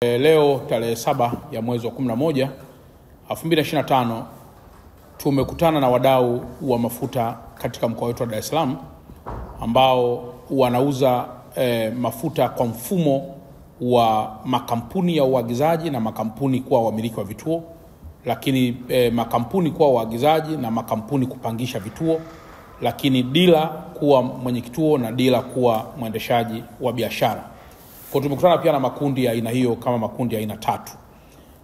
Leo tarehe 7 ya mwezi wa 11 2025 tumekutana na wadau wa mafuta katika mkoa wetu wa Dar es Salaam ambao wanauza mafuta kwa mfumo wa makampuni ya uagizaji na makampuni kuwa wamiliki wa vituo, lakini makampuni kuwa waagizaji na makampuni kupangisha vituo, lakini dila kuwa mwenye kituo na dila kuwa mwendeshaji wa biashara. Kwa tumekutana pia na makundi ya aina hiyo kama makundi ya aina tatu.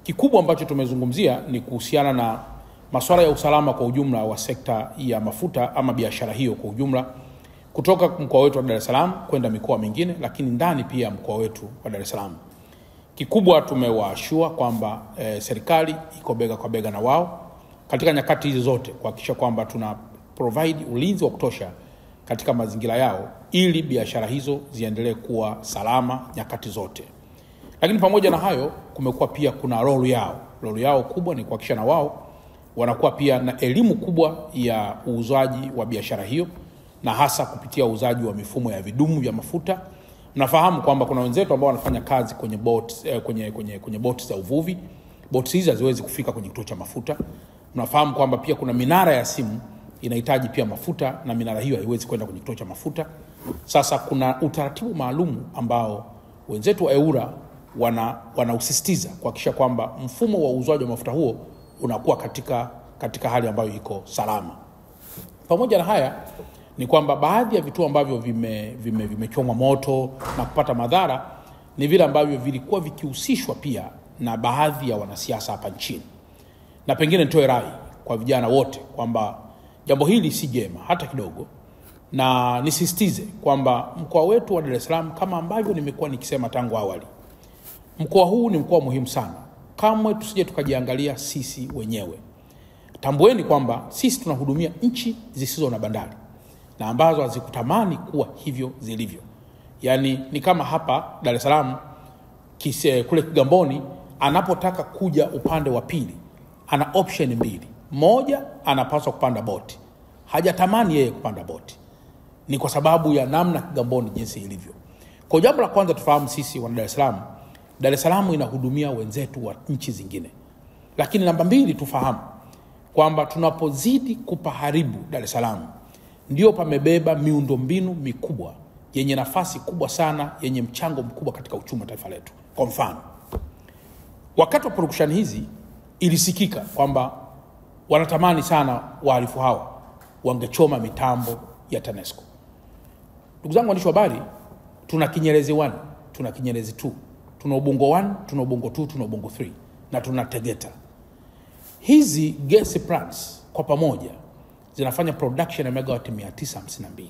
Kikubwa ambacho tumezungumzia ni kuhusiana na masuala ya usalama kwa ujumla wa sekta ya mafuta ama biashara hiyo kwa ujumla, kutoka mkoa wetu wa Dar es Salaam kwenda mikoa mingine, lakini ndani pia mkoa wetu wa Dar es Salaam. Kikubwa tumewaashua kwamba serikali iko bega kwa bega na wao katika nyakati hizi zote kuhakikisha kwamba tuna provide ulinzi wa kutosha katika mazingira yao ili biashara hizo ziendelee kuwa salama nyakati zote. Lakini pamoja na hayo kumekuwa pia kuna role yao kubwa ni kuhakikisha na wao wanakuwa pia na elimu kubwa ya uuzaji wa biashara hiyo, na hasa kupitia uuzaji wa mifumo ya vidumu vya mafuta. Mnafahamu kwamba kuna wenzetu ambao wanafanya kazi kwenye boats za uvuvi. Boats hizi haziwezi kufika kwenye kituo cha mafuta. Mnafahamu kwamba pia kuna minara ya simu inahitaji pia mafuta na minara hiyo haiwezi kwenda kwenye kituo cha mafuta. Sasa kuna utaratibu maalum ambao wenzetu wa EWURA wanausisitiza kuhakikisha kwamba mfumo wa uuzaji wa mafuta huo unakuwa katika hali ambayo iko salama. Pamoja na haya ni kwamba baadhi ya vituo ambavyo vimechomwa moto na kupata madhara ni vile ambavyo vilikuwa vikihusishwa pia na baadhi ya wanasiasa hapa nchini. Na pengine nitoe rai kwa vijana wote kwamba jambo hili si jema hata kidogo, na nisisitize kwamba mkoa wetu wa Dar es Salaam, kama ambavyo nimekuwa nikisema tangu awali, mkoa huu ni mkoa muhimu sana. Kamwe tusije tukajiangalia sisi wenyewe. Tambueni kwamba sisi tunahudumia nchi zisizo na bandari na ambazo hazikutamani kuwa hivyo zilivyo. Yaani ni kama hapa Dar es Salaam kule Kigamboni anapotaka kuja upande wa pili ana option mbili. Moja, anapaswa kupanda boti. Hajatamani yeye kupanda boti. Ni kwa sababu ya namna Kigamboni jinsi ilivyo. Kwa jambo la kwanza tufahamu sisi wa Dar es Salaam, Dar es Salaam inahudumia wenzetu wa nchi zingine. Lakini namba mbili, tufahamu kwamba tunapozidi kupaharibu Dar es Salaam ndio pamebeba miundombinu mikubwa yenye nafasi kubwa sana, yenye mchango mkubwa katika uchumi wa taifa letu. Kwa mfano, wakati wa production hizi ilisikika kwamba wanatamani sana wahalifu hawa wangechoma mitambo ya TANESCO. Ndugu zangu waandishi wa habari, tuna Kinyerezi 1, tuna Kinyerezi 2, tuna Ubungo 1, tuna Ubungo 2, tuna Ubungo 3 na tuna Tegeta. Hizi gas plants kwa pamoja zinafanya production ya megawatt 952.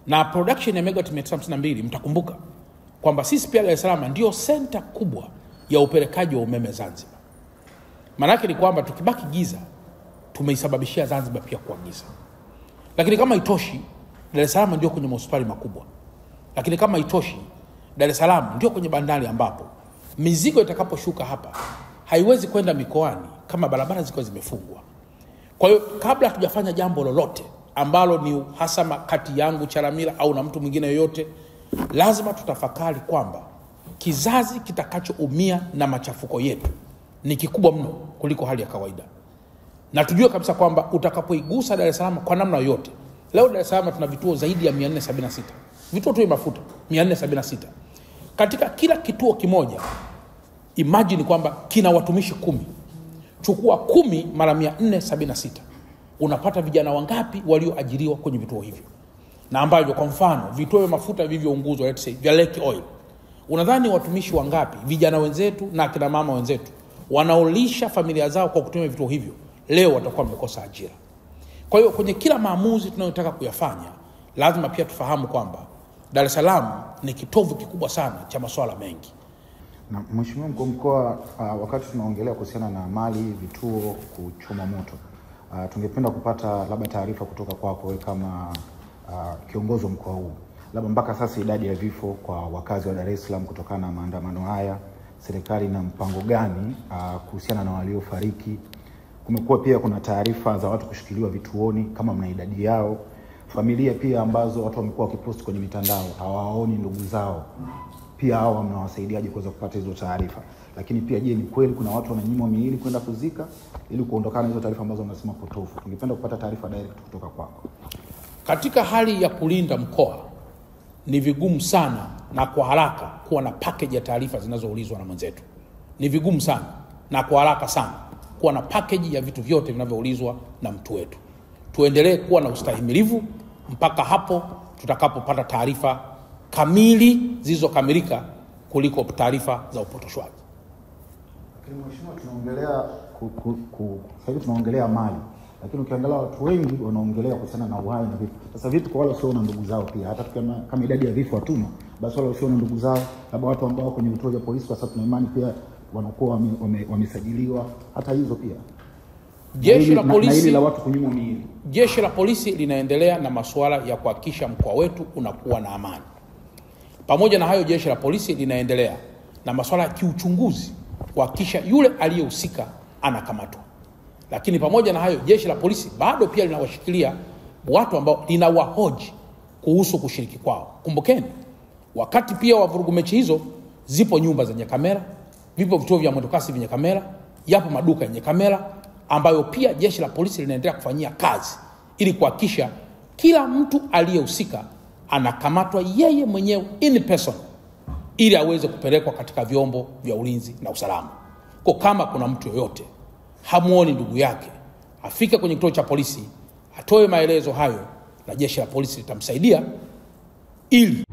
Na production ya megawatt 952, mtakumbuka kwamba sisi pia Dar es Salaam ndio center kubwa ya upelekaji wa umeme Zanzibar. Maana ni kwamba tukibaki giza tumeisababishia Zanzibar pia kuwa giza. Lakini kama itoshi, Dar es Salaam ndio kwenye hospitali makubwa. Lakini kama itoshi, Dar es Salaam ndio kwenye bandari ambapo mizigo itakaposhuka hapa haiwezi kwenda mikoani kama barabara ziko zimefungwa. Kwa hiyo kabla hatujafanya jambo lolote ambalo ni uhasama kati yangu Chalamila au na mtu mwingine yoyote, lazima tutafakari kwamba kizazi kitakachoumia na machafuko yetu ni kikubwa mno kuliko hali ya kawaida. Na tujue kabisa kwamba utakapoigusa Dar es Salaam kwa namna yoyote. Leo Dar es Salaam tuna vituo zaidi ya 476. Vituo tu vya mafuta 476. Katika kila kituo kimoja, imagine kwamba kina watumishi 10. Chukua 10 mara 476. Unapata vijana wangapi walioajiriwa kwenye vituo hivyo? Na ambavyo kwa mfano vituo vya mafuta vilivyounguzwa, let's say vya Lake Oil, unadhani watumishi wangapi, vijana wenzetu na kina mama wenzetu wanaolisha familia zao kwa kutumia vituo hivyo, leo watakuwa wamekosa ajira? Kwa hiyo kwenye kila maamuzi tunayotaka kuyafanya, lazima pia tufahamu kwamba Dar es Salaam ni kitovu kikubwa sana cha masuala mengi. Na Mheshimiwa Mkuu wa Mkoa, wakati tunaongelea kuhusiana na mali vituo kuchoma moto, tungependa kupata labda taarifa kutoka kwako kama kiongozi wa mkoa huu. Labda mpaka sasa idadi ya vifo kwa wakazi wa Dar es Salaam kutokana na maandamano haya, serikali na mpango gani kuhusiana na waliofariki? Kumekuwa pia kuna taarifa za watu kushikiliwa vituoni, kama mna idadi yao. Familia pia ambazo watu wamekuwa wakipost kwenye mitandao hawaoni ndugu zao pia hao mnawasaidiaje kuweza kupata hizo taarifa? Lakini pia je, ni kweli kuna watu wananyimwa miili kwenda kuzika ili kuondokana hizo taarifa ambazo wanasema potofu? Tungependa kupata taarifa direct kutoka kwako. Katika hali ya kulinda mkoa ni vigumu sana na kwa haraka kuwa na package ya taarifa zinazoulizwa na mwenzetu. Ni vigumu sana na kwa haraka sana kuwa na package ya vitu vyote vinavyoulizwa na mtu wetu. Tuendelee kuwa na ustahimilivu mpaka hapo tutakapopata taarifa kamili zilizokamilika kuliko taarifa za upotoshwaji. Lakini mheshimiwa, tunaongelea mali, lakini ukiangalia watu wengi wanaongelea kuhusiana na uhai na vifo. Sasa vipi kwa wale wasio na ndugu zao pia? Hata kama idadi ya vifo hatuna, basi wale wasio na ndugu zao, labda watu ambao kwenye vituo vya polisi, kwa sababu tuna imani pia wanakuwa wamesajiliwa, hata hizo pia. Jeshi la polisi, na hili la watu kunyimwa miili. Jeshi la polisi linaendelea na masuala ya kuhakikisha mkoa wetu unakuwa na amani. Pamoja na hayo, jeshi la polisi linaendelea na masuala ya kiuchunguzi kuhakikisha yule aliyehusika anakamatwa. Lakini pamoja na hayo, jeshi la polisi bado pia linawashikilia watu ambao linawahoji kuhusu kushiriki kwao. Kumbukeni, wakati pia wa vurugu mechi hizo, zipo nyumba zenye kamera, vipo vituo vya mwendokasi vyenye kamera, yapo maduka yenye kamera ambayo pia jeshi la polisi linaendelea kufanyia kazi ili kuhakikisha kila mtu aliyehusika anakamatwa yeye mwenyewe in person ili aweze kupelekwa katika vyombo vya ulinzi na usalama. Kwa kama kuna mtu yoyote hamuoni ndugu yake, afike kwenye kituo cha polisi, atoe maelezo hayo na jeshi la polisi litamsaidia ili